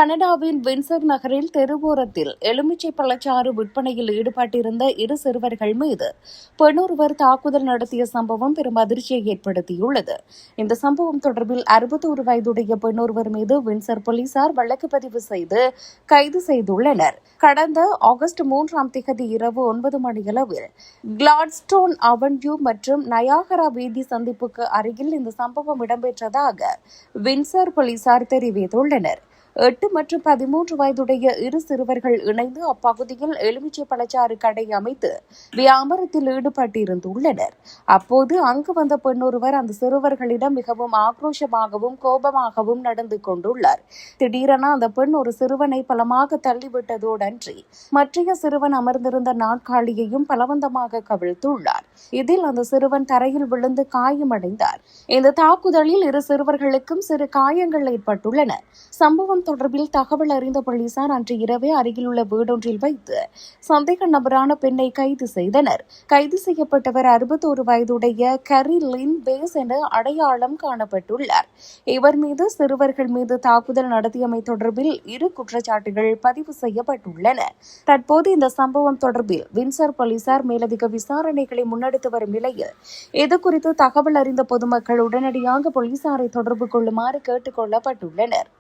கனடாவின் வின்சர் நகரில் தெருவோரத்தில் எலுமிச்சை பழச்சாறு விற்பனையில் ஈடுபட்டிருந்த இரு சிறுவர்கள் மீது பெண்ணொருவர் தாக்குதல் நடத்திய சம்பவம் பெரும் அதிர்ச்சியை ஏற்படுத்தியுள்ளது. இந்த சம்பவம் தொடர்பில் 61 வயதுடைய பெண்ணொருவர் மீது வின்சர் போலீசார் வழக்கு பதிவு செய்து கைது செய்துள்ளனர். கடந்த ஆகஸ்ட் 3ஆம் தேதி இரவு 9 மணியளவில் கிளாட்ஸ்டோன் அவென்யூ மற்றும் நயாகரா வீதி சந்திப்புக்கு அருகில் இந்த சம்பவம் இடம்பெற்றதாக வின்சர் போலீசார் தெரிவித்துள்ளனர். 8 மற்றும் 13 வயதுடைய இரு சிறுவர்கள் இணைந்து அப்பகுதியில் எலுமிச்சை பழச்சாறு கடை அமைத்து வியாபாரத்தில் ஈடுபட்டிருந்துள்ளனர். அப்போது அங்கு வந்த பெண்ணொருவர் அந்த சிறுவர்களிடம் மிகவும் ஆக்ரோஷமாகவும் கோபமாகவும் நடந்து கொண்டுள்ளார். திடீரென அந்த பெண் ஒரு சிறுவனை பலமாக தள்ளிவிட்டதோடன்றி மற்றைய சிறுவன் அமர்ந்திருந்த நாற்காலியையும் பலவந்தமாக கவிழ்த்துள்ளார். இதில் அந்த சிறுவன் தரையில் விழுந்து காயமடைந்தார். இந்த தாக்குதலில் இரு சிறுவர்களுக்கும் சிறு காயங்கள் ஏற்பட்டுள்ளன. சம்பவம் தொடர்பில் தகவல் அறிந்த போலீசார் அன்று இரவே அருகிலுள்ள வீடொன்றில் வைத்து சந்தேக நபரான பெண்ணை கைது செய்தனர். கைது செய்யப்பட்டவர் 61 வயதுடைய கரி லின் பேஸ் என அடையாளம் காணப்பட்டுள்ளார். இவர் மீது சிறுவர்கள் மீது தாக்குதல் நடத்தியமை தொடர்பில் 2 குற்றச்சாட்டுகள் பதிவு செய்யப்பட்டுள்ளன. தற்போது இந்த சம்பவம் தொடர்பில் வின்சர் போலீசார் மேலதிக விசாரணைகளை முன்னெடுத்து வரும் நிலையில் இதுகுறித்து தகவல் அறிந்த பொதுமக்கள் உடனடியாக போலீசாரை தொடர்பு கொள்ளுமாறு கேட்டுக் கொள்ளப்பட்டுள்ளனர்.